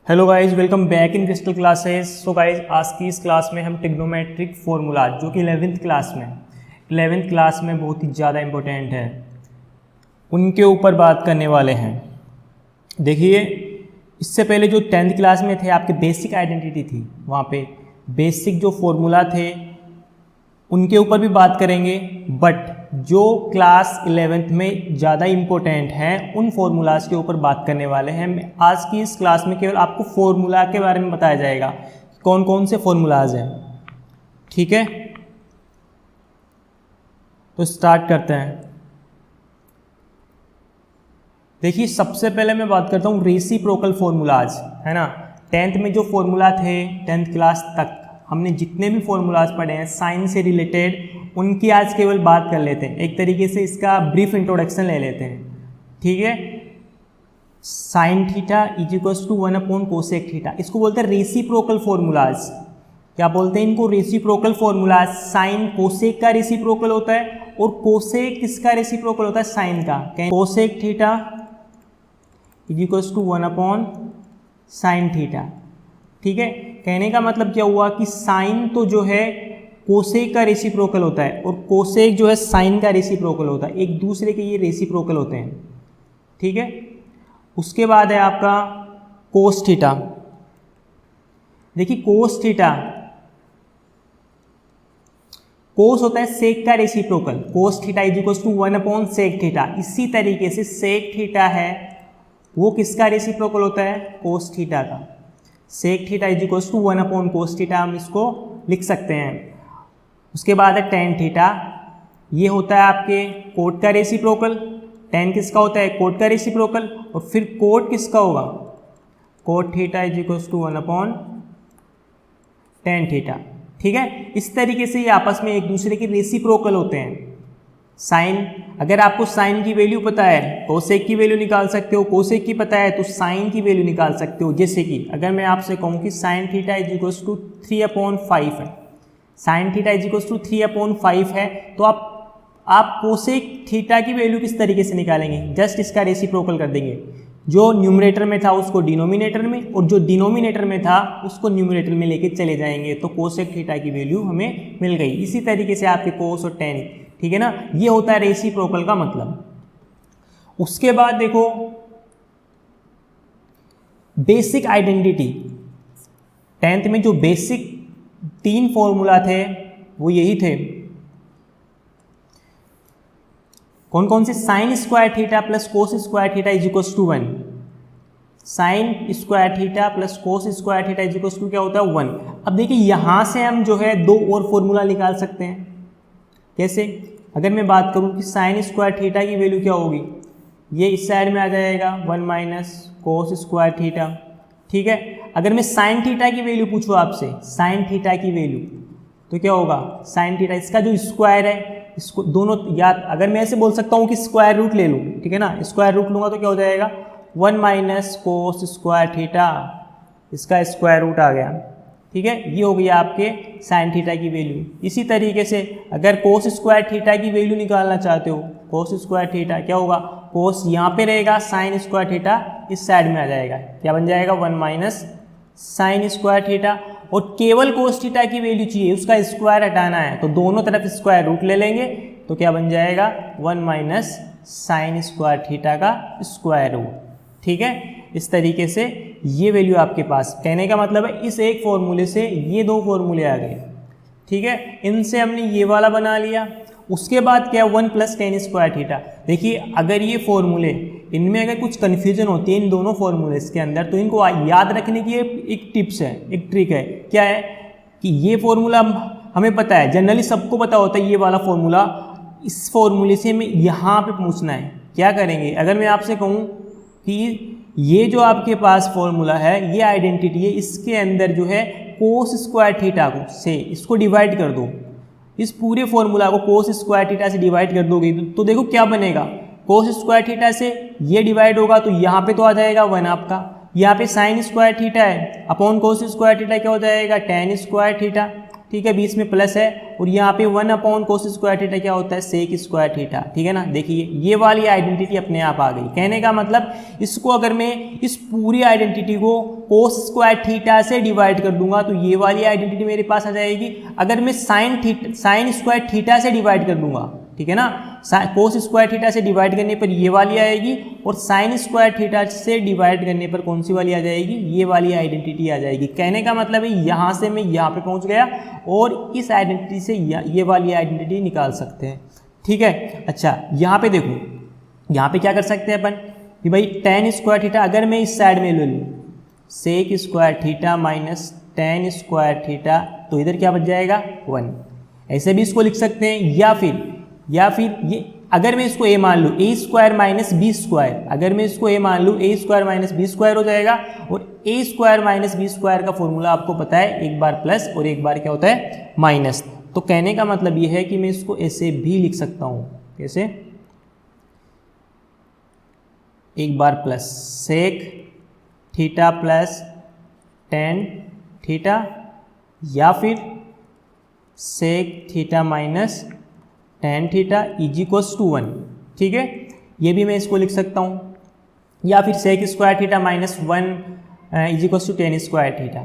Hello guys, welcome back in crystal classes. So guys, आज की इस क्लास में हम ट्रिग्नोमेट्रिक फार्मूला जो कि 11वीं क्लास में बहुत ही ज़्यादा इम्पोर्टेंट है, उनके ऊपर बात करने वाले हैं। देखिए, इससे पहले जो 10th क्लास में थे आपके बेसिक आइडेंटिटी थी, वहाँ पे बेसिक जो फार्मूला थे उनके ऊपर भी बात करेंगे, बट जो क्लास 11th में ज़्यादा इम्पोर्टेंट हैं उन फार्मूलाज के ऊपर बात करने वाले हैं। आज की इस क्लास में केवल आपको फार्मूला के बारे में बताया जाएगा, कौन कौन से फार्मूलाज हैं। ठीक है, तो स्टार्ट करते हैं। देखिए, सबसे पहले मैं बात करता हूँ रेसिप्रोकल फार्मूलाज, है ना। 10th में जो फार्मूला थे, 10th क्लास तक हमने जितने भी फार्मूलाज पढ़े हैं साइन से रिलेटेड, उनकी आज केवल बात कर लेते हैं। एक तरीके से इसका ब्रीफ इंट्रोडक्शन ले लेते हैं। ठीक है, sine theta is equals to 1 cosec theta, इसको बोलते हैं रेसिप्रोकल फार्मूलाज। क्या बोलते हैं इनको? Reciprocal formulas. साइन कोसेक का रेसिप्रोकल होता है और कोसेक किसका रेसिप्रोकल होता है? साइन का। Cosec theta is equals to 1 sine theta. ठीक है, कहने का मतलब क्या हुआ कि साइन तो जो है कोसेक का रेसिप्रोकल होता है और कोसेक जो है साइन का रेसिप्रोकल होता है, एक दूसरे के ये रेसिप्रोकल होते हैं। ठीक है, उसके बाद है आपका कोस थीटा। देखिए, कोस थीटा, कोस होता है सेक का reciprocal. Cos theta is equal to 1 sec theta. इसी तरीके से सेक थीटा है वो किसका रेसिप्रोकल होता है? कोस थीटा का। Sec theta is equal to 1 cos theta, हम इसको लिख सकते हैं। उसके बाद है टेन थीटा, ये होता है आपके कोट का रेसिप्रोकल। टेन किसका होता है? कोट का रेसिप्रोकल। और फिर कोट किसका होगा? Cot theta is equal to 1 tan theta. ठीक है, इस तरीके से ये आपस में एक दूसरे के रेसिप्रोकल होते हैं। साइन, अगर आपको साइन की वैल्यू पता है कोसेक की वैल्यू निकाल सकते हो, कोसेक की पता है तो साइन की वैल्यू निकाल सकते हो। जैसे कि अगर मैं आपसे कहूँ कि sine theta is equal to 3/5 है, sine theta is equal to 3/5 है, तो आप कोसेक थीटा की वैल्यू किस तरीके से निकालेंगे? जस्ट इसका रेसिप्रोकल कर देंगे। जो न्यूमरेटर में था उसको डिनोमिनेटर में, और जो डिनोमिनेटर में था उसको न्यूमरेटर में लेके चले जाएंगे, तो कोसेक थीटा की वैल्यू हमें मिल गई। इसी तरीके से आपके कोस और टेन, ठीक है ना, ये होता है रेसिप्रोकल का मतलब। उसके बाद देखो बेसिक आइडेंटिटी। 10th में जो बेसिक 3 फॉर्मूला थे वो यही थे। कौन कौन से? Sine square theta plus cos square theta is equal to 1। Sine square theta plus cos square theta is equal to क्या होता है? 1। अब देखिए, यहां से हम जो है 2 और फॉर्मूला निकाल सकते हैं। कैसे? अगर मैं बात करूं कि साइन स्क्वायर थीटा की वैल्यू क्या होगी, ये इस साइड में आ जाएगा 1 माइनस कोस स्क्वायर थीटा। ठीक है, अगर मैं साइन थीटा की वैल्यू पूछूं आपसे, साइन थीटा की वैल्यू, तो क्या होगा? साइन थीटा, इसका जो स्क्वायर है, इसको दोनों याद, अगर मैं ऐसे बोल सकता हूं कि स्क्वायर रूट ले लूं, ठीक है ना, स्क्वायर रूट लूंगा तो क्या हो जाएगा? 1 माइनस कोस स्क्वायर थीटा, इसका स्क्वायर रूट आ गया। ठीक है, ये हो गया आपके साइन थीटा की वैल्यू। इसी तरीके से अगर कोस स्क्वायर थीटा की वैल्यू निकालना चाहते हो, कोस स्क्वायर थीटा क्या होगा? कोस यहाँ पे रहेगा, साइन स्क्वायर थीटा इस साइड में आ जाएगा, क्या बन जाएगा? 1 माइनस साइन स्क्वायर थीटा। और केवल कोस थीटा की वैल्यू चाहिए, उसका स्क्वायर हटाना है, तो दोनों तरफ स्क्वायर रूट ले लेंगे, तो क्या बन जाएगा? 1 माइनस साइन स्क्वायर थीटा का स्क्वायर रूट। ठीक है, इस तरीके से ये वैल्यू आपके पास। कहने का मतलब है इस एक फॉर्मूले से ये 2 फॉर्मूले आ गए। ठीक है, इनसे हमने ये वाला बना लिया। उसके बाद क्या? 1 प्लस टेन स्क्वायर थीटा। देखिए, अगर ये फॉर्मूले, इनमें अगर कुछ कन्फ्यूजन होती है इन दोनों फॉर्मूलेस के अंदर, तो इनको याद रखने की एक टिप्स है, एक ट्रिक है। क्या है कि ये फॉर्मूला हमें पता है, जनरली सबको पता होता है ये वाला फॉर्मूला, इस फॉर्मूले से हमें यहाँ पे पूछना है। क्या करेंगे? अगर मैं आपसे कहूँ कि ये जो आपके पास फॉर्मूला है, ये आइडेंटिटी है, इसके अंदर जो है कोस स्क्वायर थीटा को से इसको डिवाइड कर दो, इस पूरे फॉर्मूला को कोस स्क्वायर थीटा से डिवाइड कर दोगे तो देखो क्या बनेगा? कोस स्क्वायर थीटा से ये डिवाइड होगा तो यहाँ पे तो आ जाएगा 1 आपका, यहाँ पे साइन स्क्वायर थीटा है अपॉन कोस स्क्वायर थीटा क्या हो जाएगा? Ten square theta. ठीक है, बीच में प्लस है, और यहाँ पे 1 अपॉन कोस स्क्वायर थीटा क्या होता है, सेक स्क्वायर थीटा, ठीक है ना। देखिए ये वाली आइडेंटिटी अपने आप आ गई। कहने का मतलब इसको अगर मैं इस पूरी आइडेंटिटी को कोस स्क्वायर थीटा से डिवाइड कर दूंगा तो ये वाली आइडेंटिटी मेरे पास आ जाएगी। अगर मैं साइन स्क्वायर थीटा से डिवाइड कर दूंगा, ठीक है ना, कोस स्क्वायर थीटा से डिवाइड करने पर ये वाली आएगी, और साइन स्क्वायर थीटा से डिवाइड करने पर कौन सी वाली आ जाएगी, ये वाली आइडेंटिटी आ जाएगी। कहने का मतलब है यहाँ से मैं यहाँ पे पहुँच गया और इस आइडेंटिटी से ये वाली आइडेंटिटी निकाल सकते हैं, ठीक है। अच्छा यहाँ पे देखो, यहाँ पे क्या कर सकते हैं अपन कि भाई टेन स्क्वायर थीटा अगर मैं इस साइड में ले लूँ, sec square theta minus tan square theta, तो इधर क्या बच जाएगा 1। ऐसे भी इसको लिख सकते हैं, या फिर ये अगर मैं इसको a मान लूँ, a square minus B square, अगर मैं इसको a मान लूँ, a square minus B square हो जाएगा। और a square minus B square का फॉर्मूला आपको पता है, एक बार प्लस और एक बार क्या होता है माइनस। तो कहने का मतलब ये है कि मैं इसको ऐसे भी लिख सकता हूँ, कैसे, एक बार plus sec theta plus tan theta, या फिर sec theta minus tan theta is equals to 1, ठीक है। ये भी मैं इसको लिख सकता हूँ, या फिर sec square theta minus 1 is equals to tan square theta,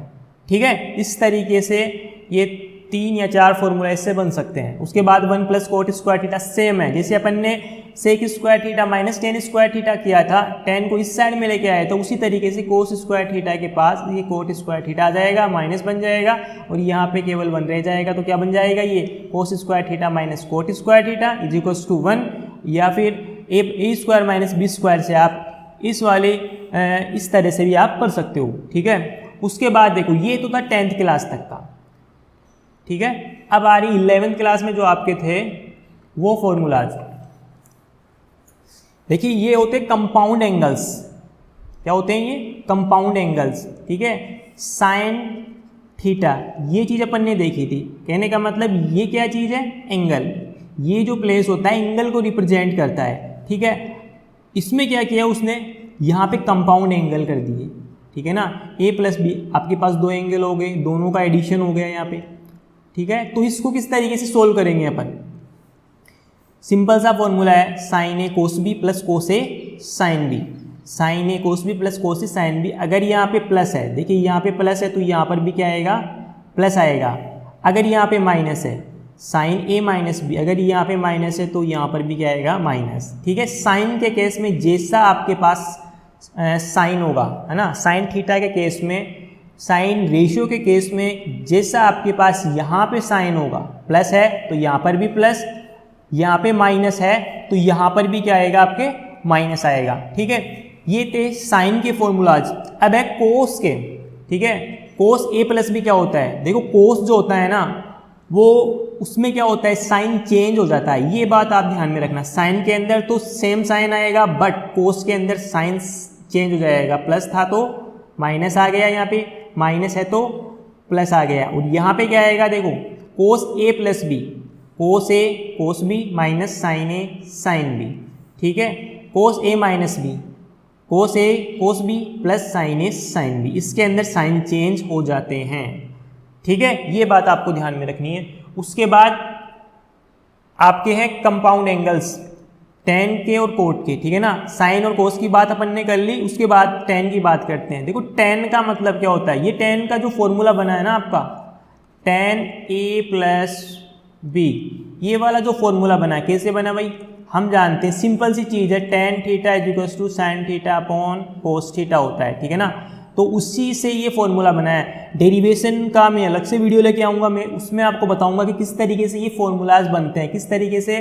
ठीक है। इस तरीके से ये 3 या 4 फॉर्मूला इससे बन सकते हैं। उसके बाद 1 plus cot square theta same है, जैसे अपन ने sec square theta minus tan square theta किया था, टेन को इस साइड में लेके आए, तो उसी तरीके से कोस स्क्वायर थीटा के पास ये कोट स्क्वायर थीटा आ जाएगा, माइनस बन जाएगा, और यहाँ पे केवल 1 रह जाएगा। तो क्या बन जाएगा, ये cos square theta minus cot square theta is equals to 1, या फिर A square minus B square से आप इस वाले इस तरह से भी आप कर सकते हो, ठीक है। उसके बाद देखो ये तो था 10th क्लास तक का, ठीक है। अब आ रही 11th क्लास में जो आपके थे वो फॉर्मूलाज। देखिए ये होते कंपाउंड एंगल्स, क्या होते हैं ये कंपाउंड एंगल्स, ठीक है। साइन थीटा ये चीज़ अपन ने देखी थी। कहने का मतलब ये क्या चीज़ है, एंगल। ये जो प्लेस होता है एंगल को रिप्रेजेंट करता है, ठीक है। इसमें क्या किया उसने, यहाँ पे कंपाउंड एंगल कर दिए, ठीक है ना। ए प्लस बी आपके पास 2 एंगल हो गए, दोनों का एडिशन हो गया यहाँ पे, ठीक है। तो इसको किस तरीके से सोल्व करेंगे अपन, सिंपल सा फॉर्मूला है, साइन ए कोस बी प्लस कोस ए साइन बी, साइन ए कोस बी प्लस कोस ए साइन बी। अगर यहाँ पे प्लस है, देखिए यहाँ पे प्लस है तो यहाँ पर भी क्या आएगा, प्लस आएगा। अगर यहाँ पे माइनस है, साइन ए माइनस बी, अगर यहाँ पे माइनस है तो यहाँ पर भी क्या आएगा, माइनस, ठीक है। साइन के केस में जैसा आपके पास साइन होगा, है ना, साइन थीटा के केस में, साइन रेशियो के केस में जैसा आपके पास यहाँ पे साइन होगा, प्लस है तो यहाँ पर भी प्लस, यहाँ पे माइनस है तो यहाँ पर भी क्या आएगा, आपके माइनस आएगा, ठीक है। ये थे साइन के फॉर्मूलाज। अब है कोस के, ठीक है। कोस ए प्लस बी क्या होता है, देखो कोस जो होता है ना वो उसमें क्या होता है, साइन चेंज हो जाता है। ये बात आप ध्यान में रखना, साइन के अंदर तो सेम साइन आएगा, बट कोस के अंदर साइन चेंज हो जाएगा। प्लस था तो माइनस आ गया, यहाँ पे माइनस है तो प्लस आ गया, और यहाँ पे क्या आएगा, देखो कोस ए प्लस बी, कोस ए कोस बी माइनस साइन ए साइन बी, ठीक है। कोस ए माइनस बी, कोस ए कोस बी प्लस साइन ए साइन बी, इसके अंदर साइन चेंज हो जाते हैं, ठीक है। ये बात आपको ध्यान में रखनी है। उसके बाद आपके हैं कंपाउंड एंगल्स, टेन के और कोट के, ठीक है ना। साइन और कोस की बात अपन ने कर ली, उसके बाद टेन की बात करते हैं। देखो टेन का मतलब क्या होता है, ये टेन का जो फॉर्मूला बना है ना आपका, टेन ए प्लस बी, ये वाला जो फॉर्मूला बना है, कैसे बना भाई, हम जानते हैं सिंपल सी चीज़ है, tan theta is equals to sine theta upon cos theta होता है, ठीक है ना। तो उसी से ये फॉर्मूला बना है। डेरिवेशन का मैं अलग से वीडियो लेके आऊँगा, मैं उसमें आपको बताऊँगा कि किस तरीके से ये फॉर्मूलाज बनते हैं, किस तरीके से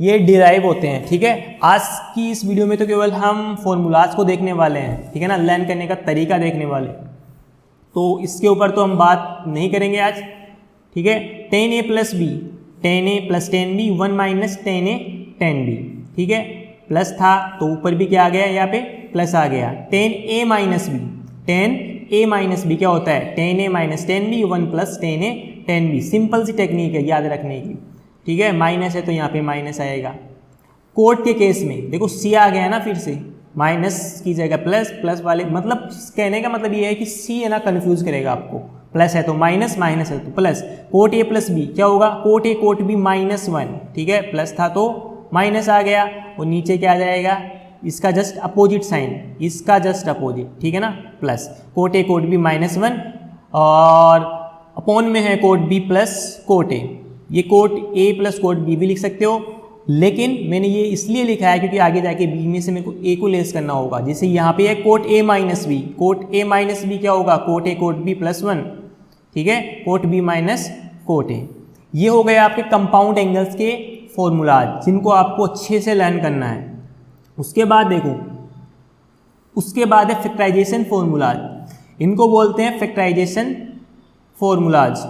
ये डिराइव होते हैं, ठीक है। आज की इस वीडियो में तो केवल हम फॉर्मूलाज को देखने वाले हैं, ठीक है ना, लर्न करने का तरीका देखने वाले, तो इसके ऊपर तो हम बात नहीं करेंगे आज, ठीक है। Tan A plus B, tan A plus tan B, 1 minus tan A tan B, ठीक है। प्लस था तो ऊपर भी क्या आ गया, यहाँ पे प्लस आ गया। Tan A minus B, tan A minus B क्या होता है, tan A minus tan B, 1 plus tan A tan B. Simple सी टेक्निक है याद रखने की, ठीक है। माइनस है तो यहाँ पे माइनस आएगा। कोट के केस में देखो सी आ गया ना, फिर से माइनस की जगह प्लस, प्लस वाले, मतलब कहने का मतलब ये है कि सी है ना कंफ्यूज करेगा आपको, प्लस है तो माइनस, माइनस है तो plus, cot A plus B क्या होगा, कोट ए कोट बी -1, ठीक है, प्लस था तो माइनस आ गया, और नीचे क्या आ जाएगा, इसका जस्ट अपोजिट साइन, इसका जस्ट अपोजिट, ठीक है ना, plus cot A cot B -1 और अपॉन में है cot B plus cot A, ये cot A plus cot B भी लिख सकते हो, लेकिन मैंने ये इसलिए लिखा है क्योंकि आगे जाके बी में से मेरे को ए को लेस करना होगा। जैसे यहाँ पे है cot A minus B, cot A minus B क्या होगा, कोट ए कोट बी +1, ठीक है, cot B minus cot A. ये हो गए आपके कंपाउंड एंगल्स के फॉर्मूलाज जिनको आपको अच्छे से लर्न करना है। उसके बाद देखो, उसके बाद है फैक्टराइजेशन फॉर्मूलाज, इनको बोलते हैं फैक्टराइजेशन फॉर्मूलाज।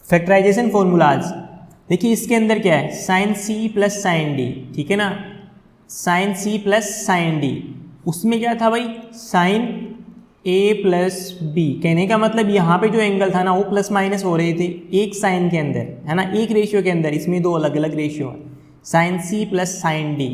फैक्टराइजेशन फॉर्मूलाज देखिए, इसके अंदर क्या है, sine C plus sine D, ठीक है ना, sine C plus sine D, उसमें क्या था भाई, साइन ए प्लस बी, कहने का मतलब यहाँ पे जो एंगल था ना वो प्लस माइनस हो रहे थे एक साइन के अंदर, है ना, एक रेशियो के अंदर, इसमें दो अलग अलग रेशियो है, sine C plus sine D,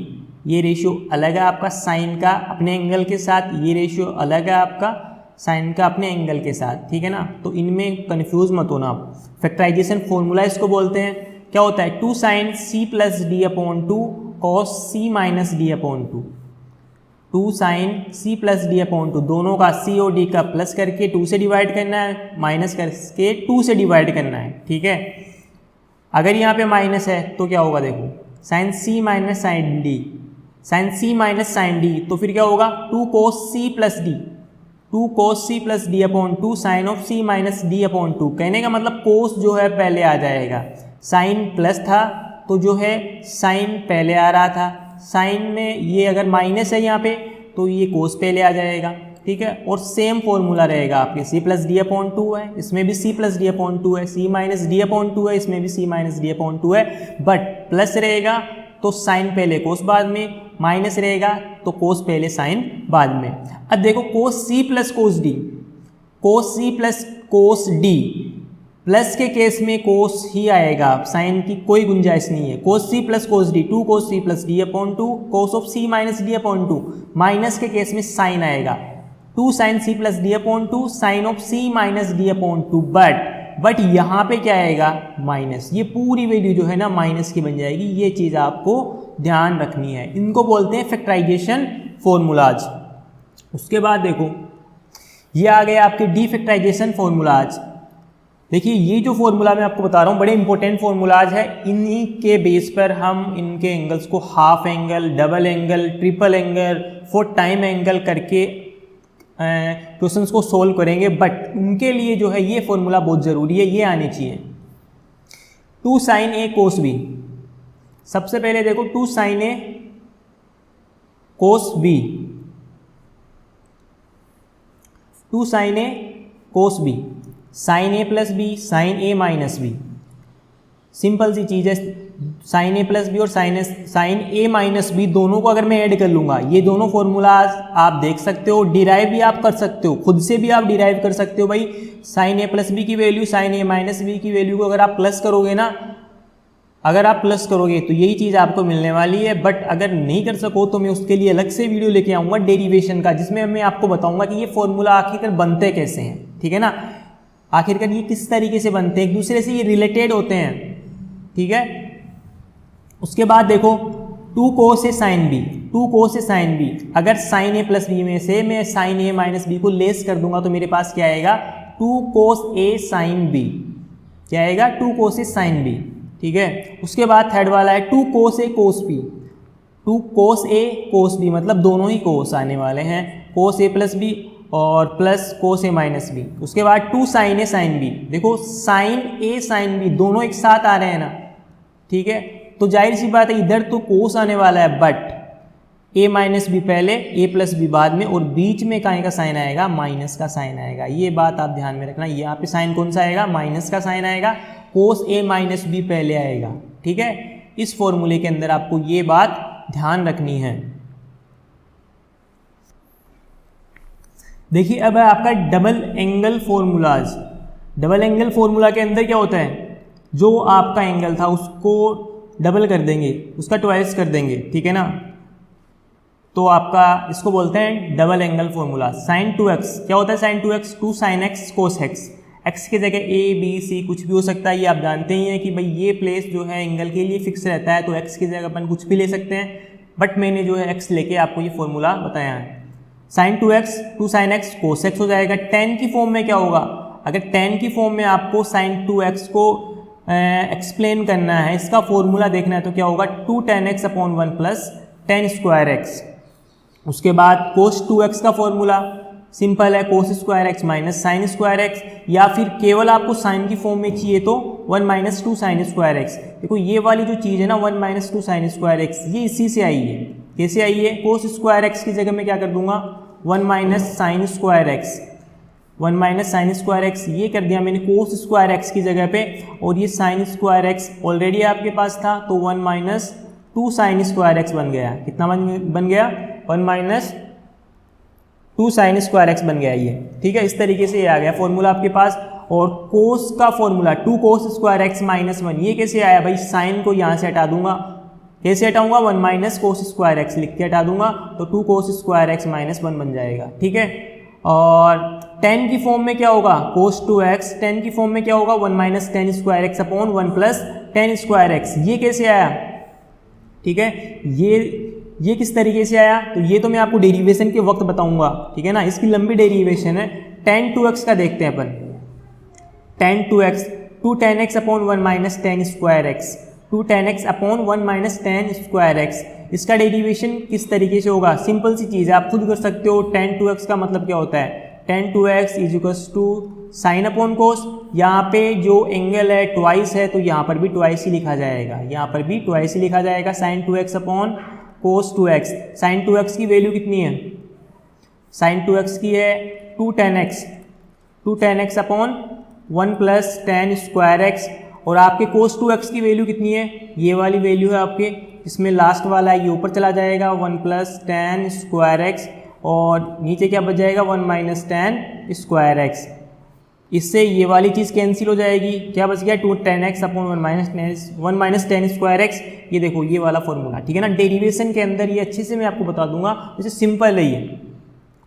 ये रेशियो अलग है आपका साइन का अपने एंगल के साथ, ये रेशियो अलग है आपका साइन का अपने एंगल के साथ, ठीक है ना, तो इनमें कंफ्यूज मत होना आप। फैक्टराइजेशन फॉर्मूला इसको बोलते हैं, क्या होता है, 2 sin c plus D upon 2 cos c minus D upon 2, 2 sin c plus D upon 2, दोनों का c और d का प्लस करके 2 से डिवाइड करना है, माइनस करके 2 से डिवाइड करना है, ठीक है। अगर यहाँ पे माइनस है तो क्या होगा, देखो sin c minus sine D, sin c minus sine D, तो फिर क्या होगा, 2 cos c plus D, 2 cos c plus D upon 2 sine of c minus D upon 2, कहने का मतलब कोस जो है पहले आ जाएगा, साइन प्लस था तो जो है साइन पहले आ रहा था, साइन में ये अगर माइनस है यहाँ पे तो ये कोस पहले आ जाएगा, ठीक है। और सेम फॉर्मूला रहेगा आपके, c प्लस डी अपॉन 2 है, इसमें भी c प्लस डी अपॉन 2 है, c माइनस डी अपॉन 2 है, इसमें भी c माइनस डी अपॉन 2 है, बट प्लस रहेगा तो साइन पहले कोस बाद में, माइनस रहेगा तो कोस पहले साइन बाद में। अब देखो कोस c प्लस कोस डी, कोस c plus cos D, plus के केस में कोस ही आएगा, साइन की कोई गुंजाइश नहीं है, cos c plus cos D, 2 cos c plus D upon 2 cos of c minus D upon 2, minus के केस में साइन आएगा, 2 sin c plus D upon 2 sine of c minus D upon 2, but यहाँ पे क्या आएगा, minus, ये पूरी value जो है ना माइनस की बन जाएगी, ये चीज़ आपको ध्यान रखनी है, इनको बोलते हैं फैक्टराइजेशन फॉर्मूलाज। उसके बाद देखो ये आ गए आपके डीफैक्टराइजेशन फॉर्मूलाज। देखिए ये जो फॉर्मूला मैं आपको बता रहा हूँ बड़े इंपॉर्टेंट फॉर्मूलाज है, इन्हीं के बेस पर हम इनके एंगल्स को half angle, double angle, triple angle, 4 time angle करके क्वेश्चंस को सोल्व करेंगे, बट उनके लिए जो है ये फॉर्मूला बहुत ज़रूरी है, ये आनी चाहिए। 2 sin a cos b, सबसे पहले देखो 2 sin a cos b, 2 sin a cos b, sine A plus B, sine A minus B, simple सी चीज़ है, साइन ए प्लस बी और साइन ए माइनस बी दोनों को अगर मैं ऐड कर लूँगा, ये दोनों फॉर्मूलाज आप देख सकते हो, डिराइव भी आप कर सकते हो, खुद से भी आप डिराइव कर सकते हो भाई, साइन ए प्लस बी की value sign A minus B की वैल्यू को अगर आप प्लस करोगे ना, अगर आप प्लस करोगे तो यही चीज़ आपको मिलने वाली है, बट अगर नहीं कर सको तो मैं उसके लिए अलग से वीडियो लेके आऊँगा डेरिवेशन का, जिसमें मैं आपको बताऊँगा कि ये फॉर्मूला आखिरकार बनते कैसे हैं, ठीक है ना, आखिरकार ये किस तरीके से बनते हैं, एक दूसरे से ये रिलेटेड होते हैं, ठीक है। उसके बाद देखो 2 cos a sin b, 2 cos a sin b, अगर sin a प्लस बी में से मैं sin a माइनस बी को लेस कर दूंगा तो मेरे पास क्या आएगा, 2 cos a sin b, क्या आएगा, 2 cos a sin b, ठीक है। उसके बाद थर्ड वाला है 2 cos a cos b, 2 cos a cos b, मतलब दोनों ही cos आने वाले हैं, cos a प्लस बी और plus cos a minus B. उसके बाद 2 sin a sin b, देखो sin a sin b दोनों एक साथ आ रहे हैं ना, ठीक है, तो जाहिर सी बात है इधर तो cos आने वाला है, बट a माइनस बी पहले a प्लस बी बाद में, और बीच में काहे का साइन आएगा, माइनस का साइन आएगा, ये बात आप ध्यान में रखना, यहाँ पे साइन कौन सा आएगा, माइनस का साइन आएगा, cos a माइनस बी पहले आएगा, ठीक है। इस फॉर्मूले के अंदर आपको ये बात ध्यान रखनी है। देखिए अब है आपका double angle formulas. Double angle formula के अंदर क्या होता है, जो आपका एंगल था उसको डबल कर देंगे, उसका ट्वाइस कर देंगे, ठीक है ना, तो आपका इसको बोलते हैं double angle formula. Sign 2x क्या होता है, sine 2x 2 sin x cos x, x की जगह a b c कुछ भी हो सकता है, ये आप जानते ही हैं कि भाई ये प्लेस जो है एंगल के लिए फिक्स रहता है, तो x की जगह अपन कुछ भी ले सकते हैं, बट मैंने जो है x लेके आपको ये फॉर्मूला बताया है। Sine 2x 2 sin x cos x हो जाएगा। tan की फॉर्म में क्या होगा, अगर tan की फॉर्म में आपको साइन 2x को एक्सप्लेन करना है, इसका फॉर्मूला देखना है, तो क्या होगा 2 tan x upon 1 plus tan square x। उसके बाद cos 2x का फॉर्मूला सिंपल है, cos square x minus sine square x, या फिर केवल आपको साइन की फॉर्म में चाहिए तो 1 माइनस 2 साइन स्क्वायर एक्स। देखो ये वाली जो चीज़ है ना 1 माइनस 2 साइन स्क्वायर एक्स, ये इसी से आई है। कैसे आई है, cos स्क्वायर एक्स की जगह मैं क्या कर दूंगा 1 minus sine square x, 1 minus sine square x, ये कर दिया मैंने cos स्क्वायर एक्स की जगह पे, और ये साइन स्क्वायर एक्स ऑलरेडी आपके पास था, तो 1 माइनस 2 साइन स्क्वायर एक्स बन गया। कितना बन गया 1 माइनस 2 साइन स्क्वायर एक्स बन गया ये, ठीक है। इस तरीके से ये आ गया फॉर्मूला आपके पास। और कोस का formula 2 cos square x minus 1, ये कैसे आया भाई, साइन को यहाँ से हटा दूंगा, कैसे हटाऊंगा 1 माइनस cos स्क्वायर एक्स लिख के हटा दूंगा, तो 2 cos स्क्वायर एक्स माइनस 1 बन जाएगा, ठीक है। और tan की फॉर्म में क्या होगा cos 2x, tan की फॉर्म में क्या होगा 1 minus tan square x upon 1 plus tan square x, ये कैसे आया, ठीक है। ये किस तरीके से आया, तो ये तो मैं आपको डेरिवेशन के वक्त बताऊंगा, ठीक है ना, इसकी लंबी डेरिवेशन है। tan 2x का देखते हैं अपन, tan 2x 2 tan x upon 1 minus tan square x, 2 tan x upon 1 minus tan square x, इसका डेरिवेशन किस तरीके से होगा, सिंपल सी चीज़ है, आप खुद कर सकते हो। tan 2x का मतलब क्या होता है, tan 2x is equals to sine upon cos, यहाँ पे जो एंगल है ट्वाइस है, तो यहाँ पर भी ट्वाइस ही लिखा जाएगा, यहाँ पर भी ट्वाइस ही लिखा जाएगा, sign 2x upon cos 2x। Sign 2x की वैल्यू कितनी है, साइन 2x की है 2 tan x upon 1 plus tan square x, और आपके cos 2x की वैल्यू कितनी है, ये वाली वैल्यू है आपके, इसमें लास्ट वाला ये ऊपर चला जाएगा 1 प्लस tan स्क्वायर एक्स, और नीचे क्या बच जाएगा 1 माइनस tan स्क्वायर एक्स। इससे ये वाली चीज़ कैंसिल हो जाएगी, क्या बच गया 2 tan x upon 1 minus tan square x, ये देखो ये वाला फॉर्मूला, ठीक है ना। डेरिवेशन के अंदर ये अच्छे से मैं आपको बता दूंगा, जैसे सिंपल है ये।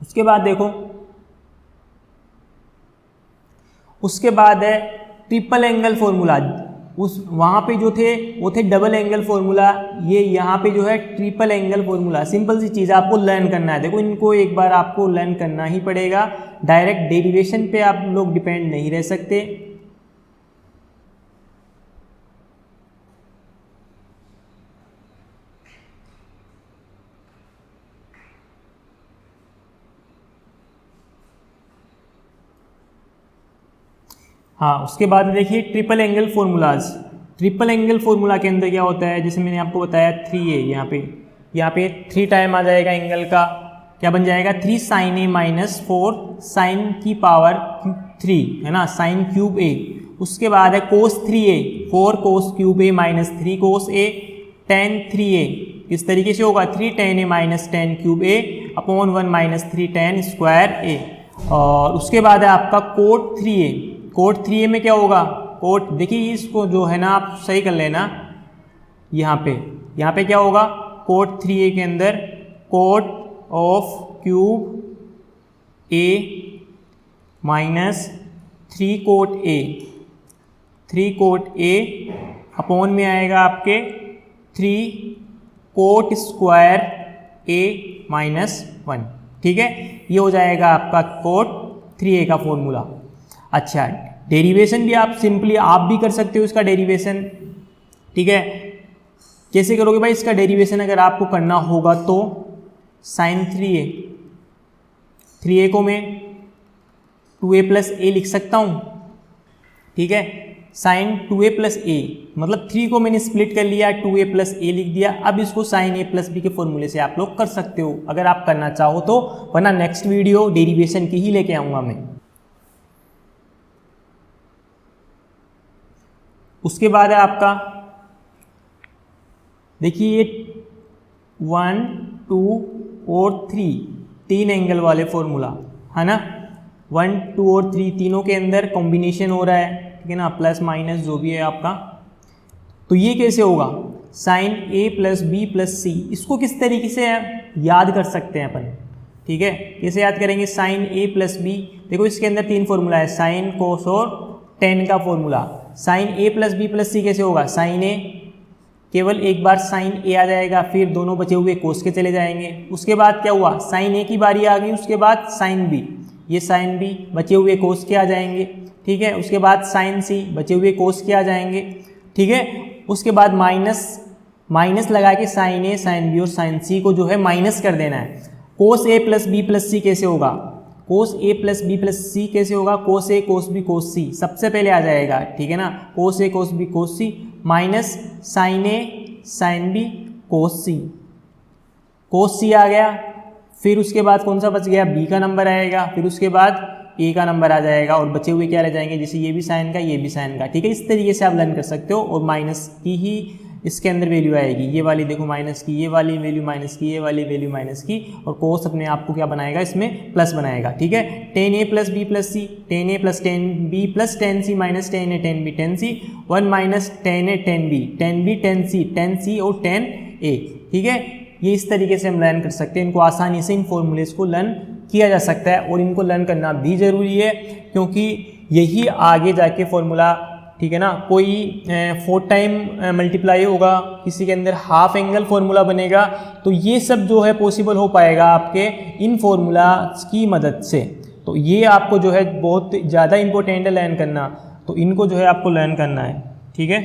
उसके बाद देखो, उसके बाद है ट्रिपल एंगल फॉर्मूला, उस वहाँ पे जो थे वो थे डबल एंगल फॉर्मूला, ये यहाँ पे जो है ट्रिपल एंगल फॉर्मूला। सिंपल सी चीज़ आपको लर्न करना है, देखो इनको एक बार आपको लर्न करना ही पड़ेगा, डायरेक्ट डेरिवेशन पे आप लोग डिपेंड नहीं रह सकते। हाँ, उसके बाद देखिए triple angle formulas. Triple angle formula के अंदर क्या होता है, जैसे मैंने आपको बताया 3a, यहाँ पे 3 टाइम आ जाएगा एंगल का, क्या बन जाएगा 3 sin a माइनस 4 sin की पावर 3, है ना, sin क्यूब a। उसके बाद है cos 3a, 4 cos cube a minus 3 cos a, tan 3a, किस तरीके से होगा 3 tan a minus tan cube a upon 1 minus 3 tan square a। और उसके बाद है आपका cot 3a, कोट 3a में क्या होगा, कोट देखिए इसको जो है ना आप सही कर लेना, यहाँ पे क्या होगा कोट 3a के अंदर cot of cube a minus 3 cot a upon में आएगा आपके 3 कोट स्क्वायर a माइनस 1, ठीक है। ये हो जाएगा आपका कोट 3a का फॉर्मूला। अच्छा, डेरिवेशन भी आप सिंपली आप भी कर सकते हो इसका डेरिवेशन, ठीक है। कैसे करोगे भाई इसका डेरिवेशन, अगर आपको करना होगा तो साइन 3a को मैं 2a प्लस a लिख सकता हूँ, ठीक है। साइन 2a प्लस a मतलब 3 को मैंने स्प्लिट कर लिया, 2a प्लस a लिख दिया। अब इसको साइन a प्लस b के फॉर्मूले से आप लोग कर सकते हो अगर आप करना चाहो तो, वरना नेक्स्ट वीडियो डेरिवेशन की ही लेके आऊँगा मैं। उसके बाद है आपका देखिए ये 1, 2 और 3 एंगल वाले फॉर्मूला, है ना। 1, 2 और 3 तीनों के अंदर कॉम्बिनेशन हो रहा है, ठीक है ना, प्लस माइनस जो भी है आपका। तो ये कैसे होगा, sign A plus B plus सी, इसको किस तरीके से याद कर सकते हैं अपन, ठीक है, कैसे याद करेंगे, साइन ए प्लस बी, देखो इसके अंदर 3 फॉर्मूला है, साइन कोस और टेन का formula. Sign A plus B plus सी कैसे होगा, साइन ए, केवल एक बार साइन ए आ जाएगा, फिर दोनों बचे हुए कोस के चले जाएंगे। उसके बाद क्या हुआ, साइन ए की बारी आ गई, उसके बाद साइन बी, ये साइन बी, बचे हुए कोस के आ जाएंगे, ठीक है। उसके बाद साइन सी, बचे हुए कोस के आ जाएंगे, ठीक है। उसके बाद माइनस लगा के साइन ए, साइन बी और साइन सी को जो है माइनस कर देना है। कोस ए प्लस बी प्लस सी कैसे होगा, कोस ए प्लस बी प्लस सी कैसे होगा, कोस ए कोस बी कोस सी सबसे पहले आ जाएगा, ठीक है ना, कोस ए कोस बी कोस सी माइनस साइन ए साइन बी कोस सी, कोस सी आ गया। फिर उसके बाद कौन सा बच गया, बी का नंबर आएगा, फिर उसके बाद ए का नंबर आ जाएगा और बचे हुए क्या रह जाएंगे, जैसे ये भी साइन का ये भी साइन का, ठीक है। इस तरीके से आप लर्न कर सकते हो। और माइनस की ही इसके अंदर वैल्यू आएगी, ये वाली देखो माइनस की, ये वाली वैल्यू माइनस की, ये वाली वैल्यू माइनस की, और कोस अपने आप को क्या बनाएगा, इसमें प्लस बनाएगा, ठीक है। Tan A plus B plus C, tan A plus tan B plus tan C minus tan A tan B tan C, 1 minus tan A tan B tan C और टेन ए, ठीक है। ये इस तरीके से हम लर्न कर सकते हैं, इनको आसानी से इन फॉर्मूलेज को लर्न किया जा सकता है। और इनको लर्न करना भी ज़रूरी है, क्योंकि यही आगे जाके फॉर्मूला, ठीक है ना, कोई 4 टाइम मल्टीप्लाई होगा, किसी के अंदर हाफ एंगल फॉर्मूला बनेगा, तो ये सब जो है पॉसिबल हो पाएगा आपके इन फॉर्मूला की मदद से। तो ये आपको जो है बहुत ज़्यादा इंपॉर्टेंट है लर्न करना, तो इनको जो है आपको लर्न करना है, ठीक है।